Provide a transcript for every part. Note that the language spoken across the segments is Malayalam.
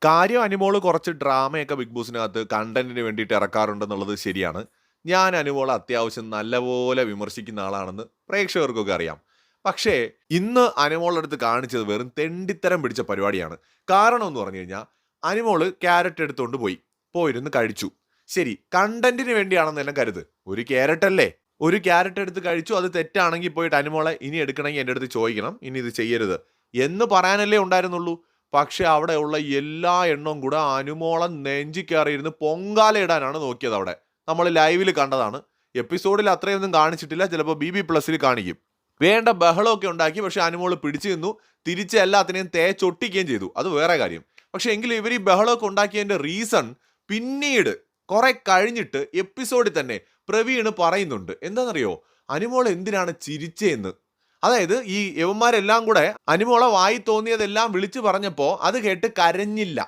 കാര്യം അനുമോള് കുറച്ച് ഡ്രാമയൊക്കെ ബിഗ് ബോസിനകത്ത് കണ്ടന്റിന് വേണ്ടിയിട്ട് ഇറക്കാറുണ്ടെന്നുള്ളത് ശരിയാണ്. ഞാൻ അനുമോളെ അത്യാവശ്യം നല്ലപോലെ വിമർശിക്കുന്ന ആളാണെന്ന് പ്രേക്ഷകർക്കൊക്കെ അറിയാം. പക്ഷേ ഇന്ന് അനുമോളുടെ അടുത്ത് കാണിച്ചത് വെറും തെണ്ടിത്തരം പിടിച്ച പരിപാടിയാണ്. കാരണം എന്ന് പറഞ്ഞു കഴിഞ്ഞാൽ അനുമോള് ക്യാരറ്റ് എടുത്തുകൊണ്ട് പോയിരുന്ന് കഴിച്ചു. ശരി, കണ്ടന്റിന് വേണ്ടിയാണെന്ന് തന്നെ കരുത്. ഒരു ക്യാരറ്റ് അല്ലേ, ഒരു ക്യാരറ്റ് എടുത്ത് കഴിച്ചു, അത് തെറ്റാണെങ്കിൽ പോയിട്ട് അനുമോളെ ഇനി എടുക്കണമെങ്കിൽ എൻ്റെ അടുത്ത് ചോദിക്കണം, ഇനി ഇത് ചെയ്യരുത് എന്ന് പറയാനല്ലേ ഉണ്ടായിരുന്നുള്ളൂ. പക്ഷെ അവിടെയുള്ള എല്ലാ എണ്ണവും കൂടെ അനുമോളം നെഞ്ചി കയറിയിരുന്ന് പൊങ്കാല ഇടാനാണ് നോക്കിയത്. അവിടെ നമ്മൾ ലൈവിൽ കണ്ടതാണ്. എപ്പിസോഡിൽ അത്രയൊന്നും കാണിച്ചിട്ടില്ല, ചിലപ്പോൾ BB+ൽ കാണിക്കും. വേണ്ട ബഹളമൊക്കെ ഉണ്ടാക്കി, പക്ഷെ അനുമോള് പിടിച്ചു നിന്നു, തിരിച്ച് എല്ലാത്തിനെയും തേച്ചൊട്ടിക്കുകയും ചെയ്തു. അത് വേറെ കാര്യം. പക്ഷെ എങ്കിലും ഇവർ ഈ ബഹളമൊക്കെ ഉണ്ടാക്കിയതിൻ്റെ റീസൺ പിന്നീട് കുറെ കഴിഞ്ഞിട്ട് എപ്പിസോഡിൽ തന്നെ പ്രവീണ് പറയുന്നുണ്ട്. എന്താണെന്നറിയോ, അനുമോൾ എന്തിനാണ് ചിരിച്ചതെന്ന്. അതായത് ഈ യവന്മാരെല്ലാം കൂടെ അനുമോളെ വായി തോന്നിയതെല്ലാം വിളിച്ചു പറഞ്ഞപ്പോൾ അത് കേട്ട് കരഞ്ഞില്ല,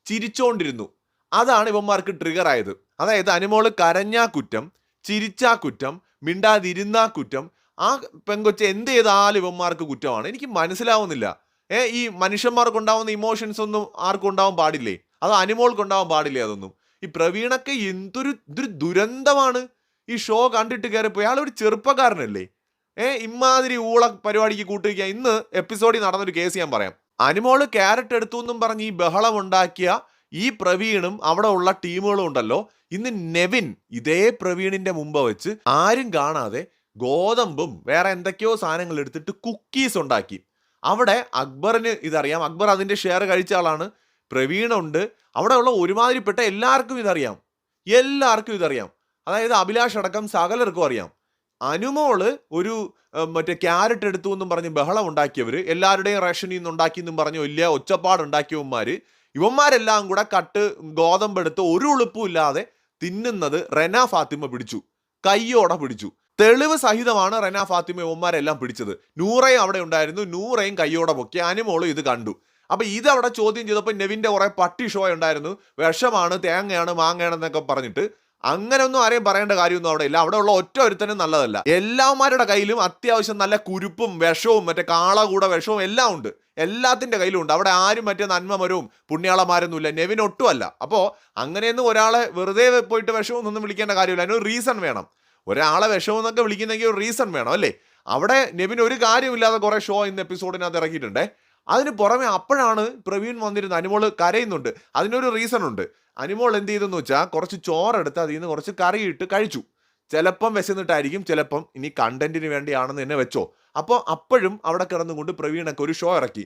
ചിരിച്ചോണ്ടിരുന്നു. അതാണ് ഇവന്മാർക്ക് ട്രിഗർ ആയത്. അതായത് അനുമോള് കരഞ്ഞാ കുറ്റം, ചിരിച്ചാ കുറ്റം, മിണ്ടാതിരുന്നാ കുറ്റം. ആ പെങ്കൊച്ച് എന്ത് ചെയ്താലും ഇവന്മാർക്ക് കുറ്റമാണ്. എനിക്ക് മനസ്സിലാവുന്നില്ല. ഈ മനുഷ്യന്മാർക്കുണ്ടാവുന്ന ഇമോഷൻസ് ഒന്നും ആർക്കും ഉണ്ടാവാൻ പാടില്ലേ? അത് അനുമോൾക്കുണ്ടാവാൻ പാടില്ലേ? അതൊന്നും ഈ പ്രവീണൊക്കെ ഇതൊരു ദുരന്തമാണ്. ഈ ഷോ കണ്ടിട്ട് കയറിപ്പോയി. അയാളൊരു ചെറുപ്പക്കാരനല്ലേ? ഇമാതിരി ഊള പരിപാടിക്ക് കൂട്ടുവയ്ക്കുക. ഇന്ന് എപ്പിസോഡിൽ നടന്നൊരു കേസ് ഞാൻ പറയാം. അനുമോള് ക്യാരറ്റ് എടുത്തു എന്നും പറഞ്ഞ് ഈ ബഹളം ഉണ്ടാക്കിയ ഈ പ്രവീണും അവിടെ ഉള്ള ടീമുകളും ഉണ്ടല്ലോ, ഇന്ന് നെവിൻ ഇതേ പ്രവീണിന്റെ മുമ്പ് വെച്ച് ആരും കാണാതെ ഗോതമ്പും വേറെ എന്തൊക്കെയോ സാധനങ്ങൾ എടുത്തിട്ട് കുക്കീസ് ഉണ്ടാക്കി. അവിടെ അക്ബറിന് ഇതറിയാം, അക്ബർ അതിന്റെ ഷെയർ കഴിച്ച ആളാണ്. പ്രവീണുണ്ട്, അവിടെ ഉള്ള ഒരുമാതിരിപ്പെട്ട എല്ലാവർക്കും ഇതറിയാം. അതായത് അഭിലാഷ് അടക്കം സകലർക്കും അറിയാം. അനുമോള് ഒരു മറ്റേ ക്യാരറ്റ് എടുത്തു എന്നും പറഞ്ഞ് ബഹളം ഉണ്ടാക്കിയവർ, എല്ലാവരുടെയും റേഷനിൽ നിന്ന് ഉണ്ടാക്കിയെന്നും പറഞ്ഞ് വലിയ ഒച്ചപ്പാടുണ്ടാക്കിയവന്മാര്, ഇവന്മാരെല്ലാം കൂടെ കട്ട് ഗോതമ്പെടുത്ത് ഒരു ഉളുപ്പും ഇല്ലാതെ തിന്നുന്നത് റെന ഫാത്തിമ പിടിച്ചു, കയ്യോടെ പിടിച്ചു. തെളിവ് സഹിതമാണ് റെന ഫാത്തിമ ഇവന്മാരെല്ലാം പിടിച്ചത്. നൂറയും അവിടെ ഉണ്ടായിരുന്നു, നൂറയും കയ്യോടെ പൊക്കി. അനുമോളും ഇത് കണ്ടു. അപ്പൊ ഇതവിടെ ചോദ്യം ചെയ്തപ്പോൾ നെവിന്റെ കുറെ പട്ടി ഷോ ഉണ്ടായിരുന്നു. വിഷമാണ്, തേങ്ങയാണ്, മാങ്ങയാണെന്നൊക്കെ പറഞ്ഞിട്ട്. അങ്ങനെ ഒന്നും ആരെയും പറയേണ്ട കാര്യമൊന്നും അവിടെ ഇല്ല. അവിടെ ഉള്ള ഒറ്റ ഒരുത്തനും നല്ലതല്ല. എല്ലാവന്മാരുടെ കയ്യിലും അത്യാവശ്യം നല്ല കുരുപ്പും വിഷവും മറ്റേ കാളകൂട വിഷവും എല്ലാം ഉണ്ട്. എല്ലാത്തിന്റെ കയ്യിലും ഉണ്ട്. അവിടെ ആരും മറ്റേ നന്മമരവും പുണ്യാളന്മാരൊന്നുമില്ല. നെവിൻ ഒട്ടുമല്ല. അപ്പോൾ അങ്ങനെയൊന്നും ഒരാളെ വെറുതെ പോയിട്ട് വിഷമൊന്നും വിളിക്കേണ്ട കാര്യമില്ല. അതിനൊരു റീസൺ വേണം. ഒരാളെ വിഷമെന്നൊക്കെ വിളിക്കുന്നെങ്കിൽ ഒരു റീസൺ വേണം അല്ലേ? അവിടെ നെവിൻ ഒരു കാര്യമില്ലാതെ കുറെ ഷോ ഇന്ന് എപ്പിസോഡിനകത്ത് ഇറക്കിയിട്ടുണ്ടേ. അതിന് പുറമെ അപ്പോഴാണ് പ്രവീൺ വന്നിരുന്നത്. അനുമോള് കരയുന്നുണ്ട്. അതിനൊരു റീസൺ ഉണ്ട്. അനുമോൾ എന്ത് ചെയ്തെന്ന് വെച്ചാൽ കുറച്ച് ചോറെടുത്ത് അതിൽ നിന്ന് കുറച്ച് കറിയിട്ട് കഴിച്ചു. ചിലപ്പം വിശന്നിട്ടായിരിക്കും, ചിലപ്പം ഇനി കണ്ടന്റിന് വേണ്ടിയാണെന്ന് തന്നെ വെച്ചോ. അപ്പോൾ അപ്പോഴും അവിടെ കിടന്നുകൊണ്ട് പ്രവീണൊക്കെ ഒരു ഷോ ഇറക്കി.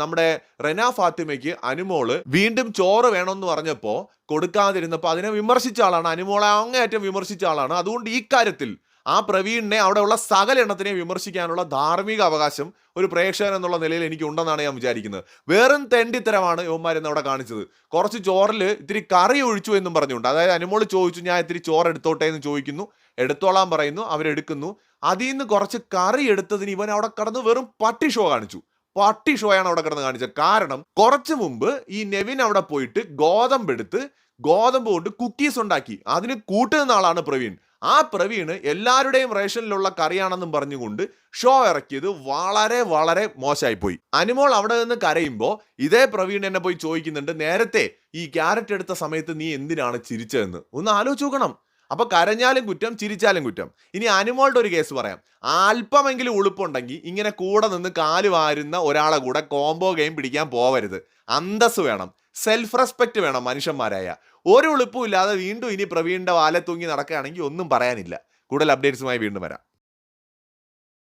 നമ്മുടെ റെന ഫാത്തിമയ്ക്ക് അനുമോള് വീണ്ടും ചോറ് വേണമെന്ന് പറഞ്ഞപ്പോൾ കൊടുക്കാതിരുന്നപ്പോൾ അതിനെ വിമർശിച്ച ആളാണ്. അനുമോളെ അങ്ങേയറ്റം വിമർശിച്ച ആളാണ്. അതുകൊണ്ട് ഈ കാര്യത്തിൽ ആ പ്രവീണിനെ അവിടെയുള്ള സകല എണ്ണത്തിനെ വിമർശിക്കാനുള്ള ധാർമ്മിക അവകാശം ഒരു പ്രേക്ഷകൻ എന്നുള്ള നിലയിൽ എനിക്ക് ഉണ്ടെന്നാണ് ഞാൻ വിചാരിക്കുന്നത്. വെറും തെണ്ടിത്തരമാണ് ഇവന്മാരെന്ന് അവിടെ കാണിച്ചത്. കുറച്ച് ചോറിൽ ഇത്തിരി കറി ഒഴിച്ചു എന്നും പറഞ്ഞുകൊണ്ട്, അതായത് അനുമോള് ചോദിച്ചു ഞാൻ ഇത്തിരി ചോറ് എടുത്തോട്ടെ എന്ന് ചോദിക്കുന്നു, എടുത്തോളാൻ പറയുന്നു, അവരെടുക്കുന്നു. അതിൽ നിന്ന് കുറച്ച് കറി എടുത്തതിന് ഇവൻ അവിടെ കടന്ന് വെറും പട്ടി ഷോ കാണിച്ചു. പട്ടി ഷോയാണ് അവിടെ കിടന്ന് കാണിച്ചത്. കാരണം കുറച്ച് മുമ്പ് ഈ നെവിൻ അവിടെ പോയിട്ട് ഗോതമ്പ് കൊണ്ട് കുക്കീസ് ഉണ്ടാക്കി. അതിന് കൂട്ടുന്ന ആളാണ് പ്രവീൺ. ആ പ്രവീണ് എല്ലാവരുടെയും റേഷനിലുള്ള കറിയാണെന്നും പറഞ്ഞുകൊണ്ട് ഷോ ഇറക്കിയത് വളരെ വളരെ മോശമായിപ്പോയി. അനുമോൾ അവിടെ നിന്ന് കരയുമ്പോൾ ഇതേ പ്രവീൺ എന്നെ പോയി ചോദിക്കുന്നുണ്ട്, നേരത്തെ ഈ ക്യാരറ്റ് എടുത്ത സമയത്ത് നീ എന്തിനാണ് ചിരിച്ചതെന്ന് ഒന്ന് ആലോചിച്ച് നോക്കണം. അപ്പൊ കരഞ്ഞാലും കുറ്റം, ചിരിച്ചാലും കുറ്റം. ഇനി അനുമോളുടെ ഒരു കേസ് പറയാം. അല്പമെങ്കിലും ഉളുപ്പുണ്ടെങ്കിൽ ഇങ്ങനെ കൂടെ നിന്ന് കാല് വാരുന്ന ഒരാളെ കൂടെ കോംബോ ഗെയിം പിടിക്കാൻ പോവരുത്. അന്തസ് വേണം, സെൽഫ് റെസ്പെക്ട് വേണം മനുഷ്യന്മാരായ. ഒരു ഉളുപ്പും ഇല്ലാതെ വീണ്ടും ഇനി പ്രവീണിന്റെ വാലെ തൂങ്ങി നടക്കുകയാണെങ്കിൽ ഒന്നും പറയാനില്ല. കൂടുതൽ അപ്ഡേറ്റ്സുമായി വീണ്ടും വരാം.